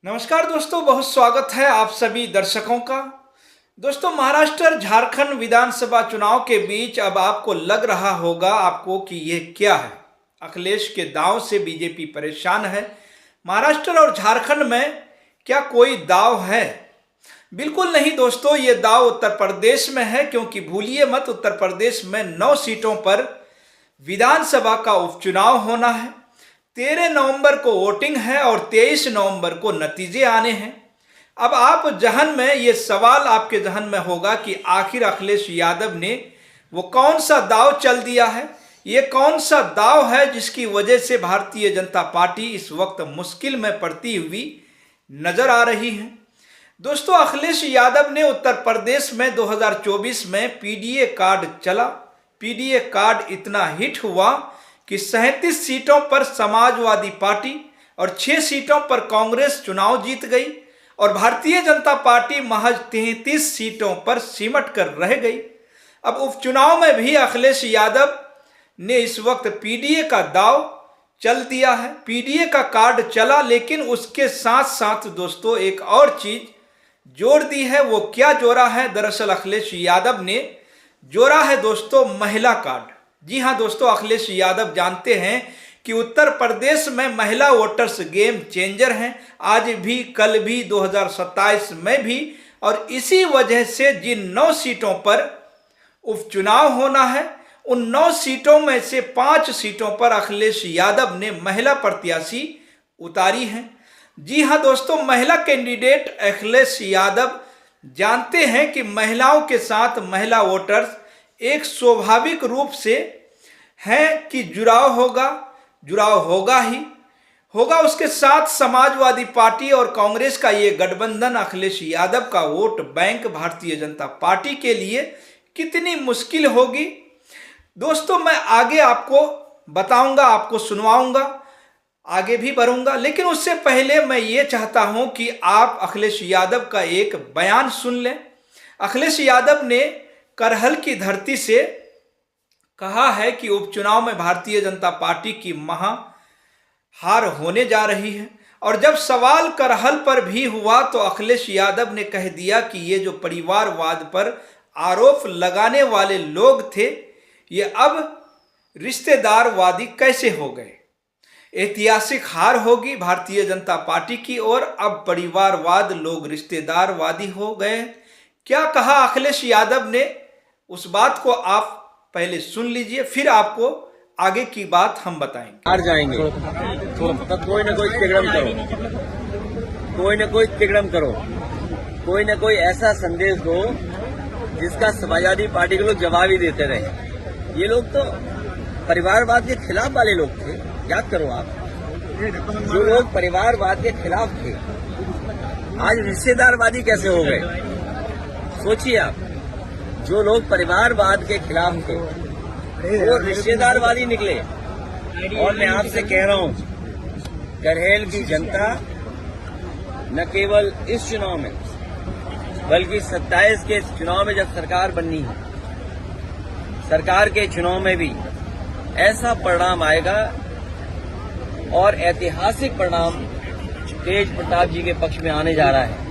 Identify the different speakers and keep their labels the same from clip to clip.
Speaker 1: नमस्कार दोस्तों, बहुत स्वागत है आप सभी दर्शकों का। दोस्तों, महाराष्ट्र और झारखंड विधानसभा चुनाव के बीच अब आपको लग रहा होगा आपको कि ये क्या है। अखिलेश के दांव से बीजेपी परेशान है। महाराष्ट्र और झारखंड में क्या कोई दांव है? बिल्कुल नहीं दोस्तों, ये दांव उत्तर प्रदेश में है, क्योंकि भूलिए मत उत्तर प्रदेश में 9 सीटों पर विधानसभा का उपचुनाव होना है। 13 नवंबर को वोटिंग है और 23 नवंबर को नतीजे आने हैं। अब आप जहन में ये सवाल आपके जहन में होगा कि आखिर अखिलेश यादव ने वो कौन सा दांव चल दिया है, ये कौन सा दांव है जिसकी वजह से भारतीय जनता पार्टी इस वक्त मुश्किल में पड़ती हुई नजर आ रही है। दोस्तों, अखिलेश यादव ने उत्तर प्रदेश में 2024 में पीडीए कार्ड चला। पीडीए कार्ड इतना हिट हुआ कि 37 सीटों पर समाजवादी पार्टी और 6 सीटों पर कांग्रेस चुनाव जीत गई और भारतीय जनता पार्टी महज 33 सीटों पर सिमट कर रह गई। अब उपचुनाव में भी अखिलेश यादव ने इस वक्त पीडीए का दांव चल दिया है। पीडीए का कार्ड चला, लेकिन उसके साथ साथ दोस्तों एक और चीज जोड़ दी है। वो क्या जोड़ा है? दरअसल अखिलेश यादव ने जोड़ा है दोस्तों महिला कार्ड। जी हाँ दोस्तों, अखिलेश यादव जानते हैं कि उत्तर प्रदेश में महिला वोटर्स गेम चेंजर हैं, आज भी कल भी 2027 में भी। और इसी वजह से जिन 9 सीटों पर उपचुनाव होना है, उन 9 सीटों में से 5 सीटों पर अखिलेश यादव ने महिला प्रत्याशी उतारी हैं। जी हाँ दोस्तों, महिला कैंडिडेट अखिलेश यादव जानते हैं कि महिलाओं के साथ महिला वोटर्स एक स्वाभाविक रूप से है कि जुड़ाव होगा ही होगा। उसके साथ समाजवादी पार्टी और कांग्रेस का ये गठबंधन अखिलेश यादव का vote bank Bharatiya Janata party के लिए कितनी मुश्किल होगी दोस्तों, मैं आगे आपको बताऊंगा, आपको सुनवाऊंगा, आगे भी बढ़ूंगा। लेकिन उससे पहले मैं ये चाहता हूं कि आप अखिलेश यादव का एक बयान सुन लें। अखिलेश यादव ने करहल की धरती से कहा है कि उपचुनाव में भारतीय जनता पार्टी की महाहार होने जा रही है। और जब सवाल करहल पर भी हुआ तो अखिलेश यादव ने कह दिया कि ये जो परिवारवाद पर आरोप लगाने वाले लोग थे, ये अब रिश्तेदारवादी कैसे हो गए। ऐतिहासिक हार होगी भारतीय जनता पार्टी की और अब परिवारवाद लोग रिश्तेदारवादी हो गए। क्या कहा अखिलेश यादव ने, उस बात को आप पहले सुन लीजिए, फिर आपको आगे की बात हम बताएंगे।
Speaker 2: हार जाएंगे तो कोई ना कोई तिगड़म करो, कोई ना कोई ऐसा संदेश दो जिसका समाजवादी पार्टी के लोग जवाब ही देते रहे। ये लोग तो परिवारवाद के खिलाफ वाले लोग थे, याद करो आप। जो लोग परिवारवाद के खिलाफ थे आज रिश्तेदारवादी कैसे हो गए, सोचिए आप। जो लोग परिवारवाद के खिलाफ थे वो रिश्तेदारवादी निकले। और मैं आपसे कह रहा हूं, करहल की जनता न केवल इस चुनाव में बल्कि 27 के चुनाव में जब सरकार बननी है, सरकार के चुनाव में भी ऐसा परिणाम आएगा और ऐतिहासिक परिणाम तेज प्रताप जी के पक्ष में आने जा रहा है।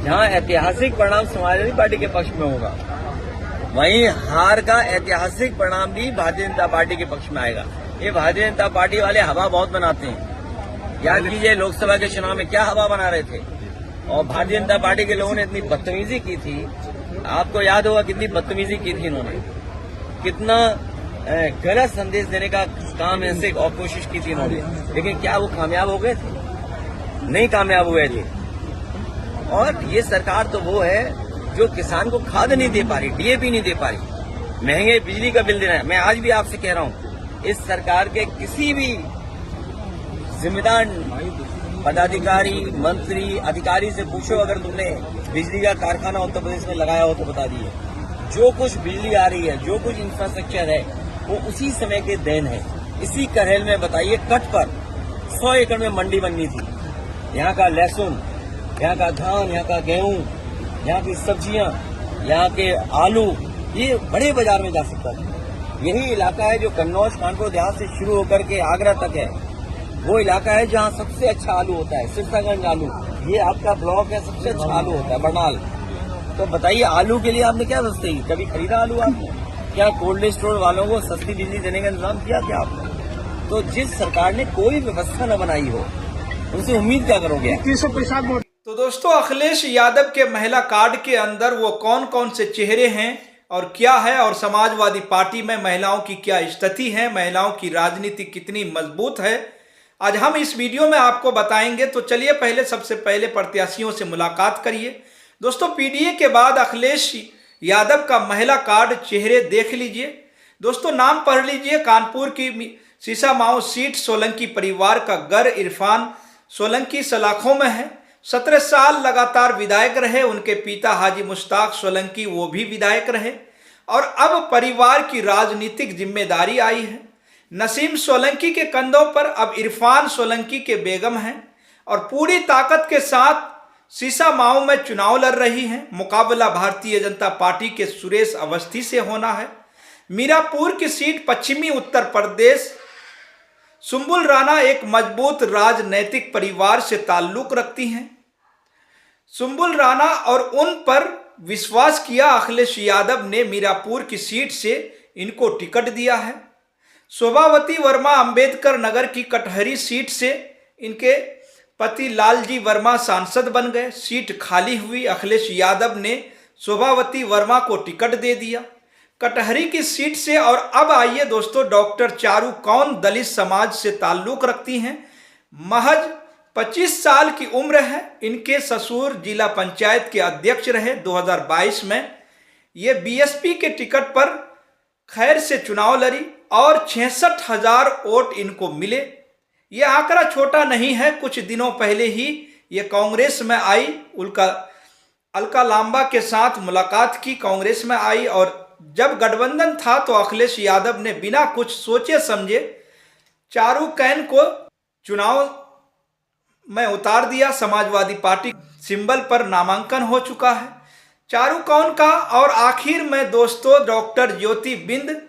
Speaker 2: जहां ऐतिहासिक परिणाम समाजवादी पार्टी के पक्ष में होगा, वहीं हार का ऐतिहासिक परिणाम भी भारतीय जनता पार्टी के पक्ष में आएगा। ये भारतीय जनता पार्टी वाले हवा बहुत बनाते हैं। याद कीजिए लोकसभा के चुनाव में क्या हवा बना रहे थे, और भारतीय जनता पार्टी के लोगों ने इतनी बदतमीजी की थी। आपको याद होगा कितनी बदतमीजी की थी इन्होंने, कितना गलत संदेश देने का काम ऐसे और कोशिश की थी इन्होंने। लेकिन क्या वो कामयाब हो गए थे? नहीं कामयाब हुए थे। और ये सरकार तो वो है जो किसान को खाद नहीं दे पा रही, डीएपी नहीं दे पा रही, महंगे बिजली का बिल दे रहा है। मैं आज भी आपसे कह रहा हूं, इस सरकार के किसी भी जिम्मेदार पदाधिकारी, मंत्री, अधिकारी से पूछो, अगर तुमने बिजली का कारखाना उत्तर प्रदेश में लगाया हो तो बता दिए। जो कुछ बिजली आ रही है, जो कुछ इंफ्रास्ट्रक्चर है, वो उसी समय के देन है। इसी करहल में बताइए, कट पर 100 एकड़ में मंडी बननी थी। यहाँ का लहसुन, यहाँ का धान, यहाँ का गेहूं, यहाँ की सब्जियां, यहाँ के आलू, ये बड़े बाजार में जा सकता था। यही इलाका है जो कन्नौज, कानपुर देहात से शुरू होकर के आगरा तक है। वो इलाका है जहाँ सबसे अच्छा आलू होता है, सिरसागंज आलू। ये आपका ब्लॉक है, सबसे अच्छा आलू होता है, बरनाल। तो बताइए आलू के लिए आपने क्या व्यवस्था की? कभी खरीदा आलू आपने? क्या कोल्ड स्टोर वालों को सस्ती बिजली देने का इंतजाम किया क्या आपने? तो जिस सरकार ने कोई व्यवस्था न बनाई हो, उनसे उम्मीद क्या करोगे?
Speaker 1: तो दोस्तों, अखिलेश यादव के महिला कार्ड के अंदर वो कौन कौन से चेहरे हैं और क्या है, और समाजवादी पार्टी में महिलाओं की क्या स्थिति है, महिलाओं की राजनीति कितनी मजबूत है, आज हम इस वीडियो में आपको बताएंगे। तो चलिए सबसे पहले प्रत्याशियों से मुलाकात करिए। दोस्तों, पीडीए के बाद अखिलेश यादव का महिला कार्ड चेहरे देख लीजिए। दोस्तों, नाम पढ़ लीजिए। कानपुर की शीशामाऊ सीट सोलंकी परिवार का घर इरफान सोलंकी सलाखों में है। 17 साल लगातार विधायक रहे। उनके पिता हाजी मुश्ताक सोलंकी वो भी विधायक रहे और अब परिवार की राजनीतिक जिम्मेदारी आई है। नसीम सोलंकी के कंधों पर अब इरफान सोलंकी के बेगम हैं और पूरी ताकत के साथ शीशामाऊ में चुनाव लड़ रही हैं। मुकाबला भारतीय जनता पार्टी के सुरेश अवस्थी से होना है। मीरापुर की सीट पश्चिमी उत्तर प्रदेश। सुंबुल राणा एक मजबूत राजनैतिक परिवार से ताल्लुक रखती हैं। सुंबुल राणा और उन पर विश्वास किया अखिलेश यादव ने मीरापुर की सीट से इनको टिकट दिया है। शोभावती वर्मा अंबेडकर नगर की कटहरी सीट से इनके पति लालजी वर्मा सांसद बन गए। सीट खाली हुई। अखिलेश यादव ने शोभावती वर्मा को टिकट दे दिया कटहरी की सीट से। और अब आइए दोस्तों, डॉक्टर चारू कौन दलित समाज से ताल्लुक रखती हैं। महज 25 साल की उम्र है। इनके ससुर जिला पंचायत के अध्यक्ष रहे 2022 में। ये बीएसपी के टिकट पर खैर से चुनाव लड़ी और 66,000 वोट इनको मिले। ये आंकड़ा छोटा नहीं है। कुछ दिनों पहले ही ये कांग्रेस में आई। अलका लांबा के साथ मुलाकात की, कांग्रेस में आई और जब गठबंधन था तो अखिलेश यादव ने बिना कुछ सोचे समझे चारू कैन को चुनाव में उतार दिया। समाजवादी पार्टी सिंबल पर नामांकन हो चुका है चारू कौन का। और आखिर में दोस्तों, डॉक्टर ज्योति बिंद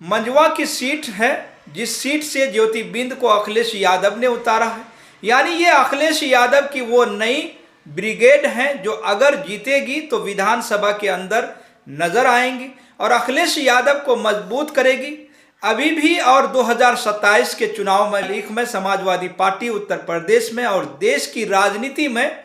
Speaker 1: मंजवा की सीट है, जिस सीट से ज्योति बिंद को अखिलेश यादव ने उतारा है। यानी ये अखिलेश यादव की वो नई ब्रिगेड है जो अगर जीतेगी तो विधानसभा के अंदर नजर आएंगी और अखिलेश यादव को मजबूत करेगी। अभी भी और 2027 के चुनाव में लीक में समाजवादी पार्टी उत्तर प्रदेश में और देश की राजनीति में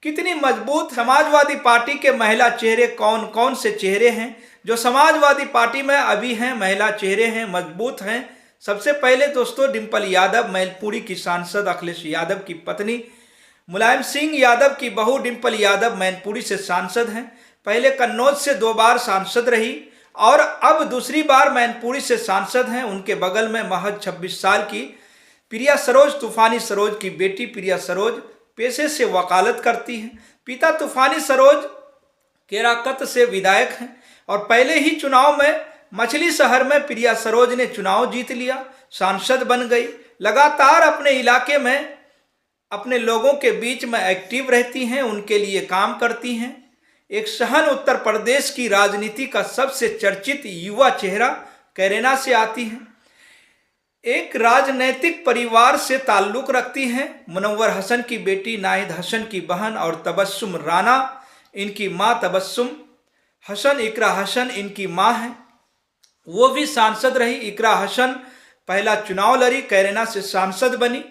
Speaker 1: कितनी मजबूत। समाजवादी पार्टी के महिला चेहरे कौन कौन से चेहरे हैं जो समाजवादी पार्टी में अभी हैं, महिला चेहरे हैं, मजबूत हैं। सबसे पहले दोस्तों, डिंपल यादव, मैनपुरी की सांसद अखिलेश यादव की पत्नी। मुलायम सिंह यादव की बहू डिंपल यादव मैनपुरी से सांसद हैं। पहले कन्नौज से 2 बार सांसद रही और अब दूसरी बार मैनपुरी से सांसद हैं। उनके बगल में महज 26 साल की प्रिया सरोज, तूफानी सरोज की बेटी प्रिया सरोज पेशे से वकालत करती हैं। पिता तूफानी सरोज केराकत से विधायक हैं और पहले ही चुनाव में मछली शहर में प्रिया सरोज ने चुनाव जीत लिया, सांसद बन गई। लगातार अपने इलाके में अपने लोगों के बीच में एक्टिव रहती हैं, उनके लिए काम करती हैं। एक शहन उत्तर प्रदेश की राजनीति का सबसे चर्चित युवा चेहरा कैरेना से आती हैं। एक राजनैतिक परिवार से ताल्लुक रखती हैं। मुनव्वर हसन की बेटी नाहिद हसन की बहन और तबस्सुम राना इनकी माँ। तबस्सुम हसन, इकरा हसन इनकी माँ हैं। वो भी सांसद रही। इकरा हसन पहला चुनाव लड़ी, कैरेना से सांसद बनी।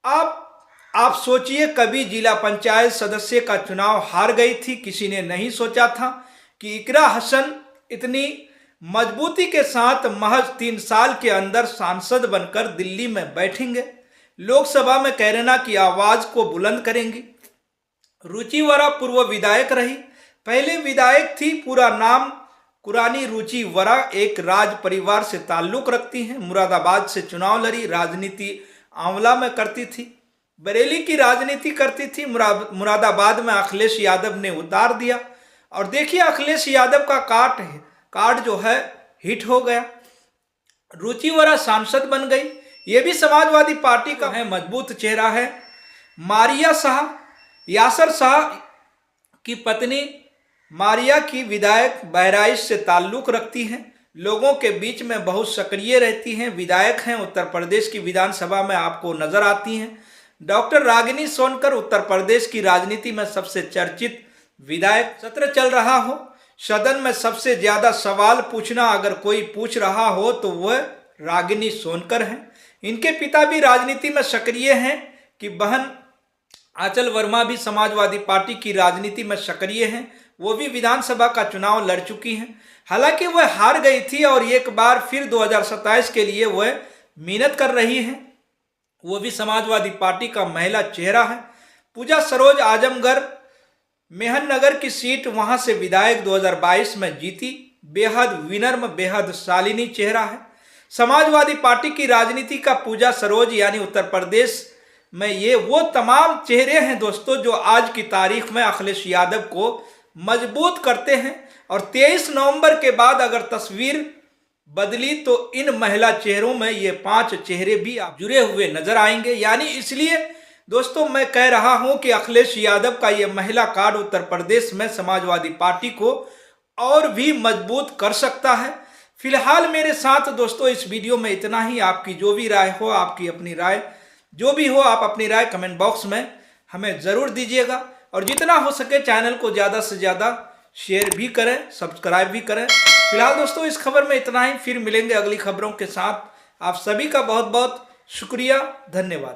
Speaker 1: आप सोचिए, कभी जिला पंचायत सदस्य का चुनाव हार गई थी। किसी ने नहीं सोचा था कि इकरा हसन इतनी मजबूती के साथ महज 3 साल के अंदर सांसद बनकर दिल्ली में बैठेंगे, लोकसभा में कैरेना की आवाज को बुलंद करेंगी। रुचि वरा पूर्व विधायक रही, पहले विधायक थी। पूरा नाम कुरानी रुचि वरा, एक राज परिवार से ताल्लुक रखती हैं। मुरादाबाद से चुनाव लड़ी, राजनीति आंवला में करती थी, बरेली की राजनीति करती थी। मुरादाबाद में अखिलेश यादव ने उतार दिया और देखिए अखिलेश यादव का कार्ड जो है हिट हो गया। रुचि वरा सांसद बन गई। ये भी समाजवादी पार्टी का है, मजबूत चेहरा है। मारिया शाह, यासर शाह की पत्नी मारिया की विधायक बहराइच से ताल्लुक रखती हैं। लोगों के बीच में बहुत सक्रिय रहती हैं, विधायक हैं, उत्तर प्रदेश की विधानसभा में आपको नजर आती हैं। डॉक्टर रागिनी सोनकर उत्तर प्रदेश की राजनीति में सबसे चर्चित विधायक। सत्र चल रहा हो, सदन में सबसे ज्यादा सवाल पूछना अगर कोई पूछ रहा हो तो वह रागिनी सोनकर हैं। इनके पिता भी राजनीति में सक्रिय हैं कि बहन आंचल वर्मा भी समाजवादी पार्टी की राजनीति में सक्रिय हैं। वो भी विधानसभा का चुनाव लड़ चुकी हैं, हालांकि वह हार गई थी और एक बार फिर 2027 के लिए वह मेहनत कर रही हैं। वो भी समाजवादी पार्टी का महिला चेहरा है। पूजा सरोज आजमगढ़ मेहननगर की सीट, वहां से विधायक 2022 में जीती। बेहद विनम्र, बेहद शालीनी चेहरा है। समाजवादी पार्टी की राजनीति का पूजा सरोज यानी उत्तर प्रदेश में ये वो तमाम चेहरे हैं दोस्तों जो आज की तारीख में अखिलेश यादव को मजबूत करते हैं। और 23 नवंबर के बाद अगर तस्वीर बदली तो इन महिला चेहरों में ये 5 चेहरे भी आप जुड़े हुए नजर आएंगे। यानी इसलिए दोस्तों मैं कह रहा हूं कि अखिलेश यादव का ये महिला कार्ड उत्तर प्रदेश में समाजवादी पार्टी को और भी मजबूत कर सकता है। फिलहाल मेरे साथ दोस्तों इस वीडियो में इतना ही। आपकी जो भी राय हो, आपकी अपनी राय जो भी हो, आप अपनी राय कमेंट बॉक्स में हमें ज़रूर दीजिएगा। और जितना हो सके चैनल को ज़्यादा से ज़्यादा शेयर भी करें, सब्सक्राइब भी करें। फिलहाल दोस्तों इस खबर में इतना ही, फिर मिलेंगे अगली खबरों के साथ। आप सभी का बहुत बहुत शुक्रिया, धन्यवाद।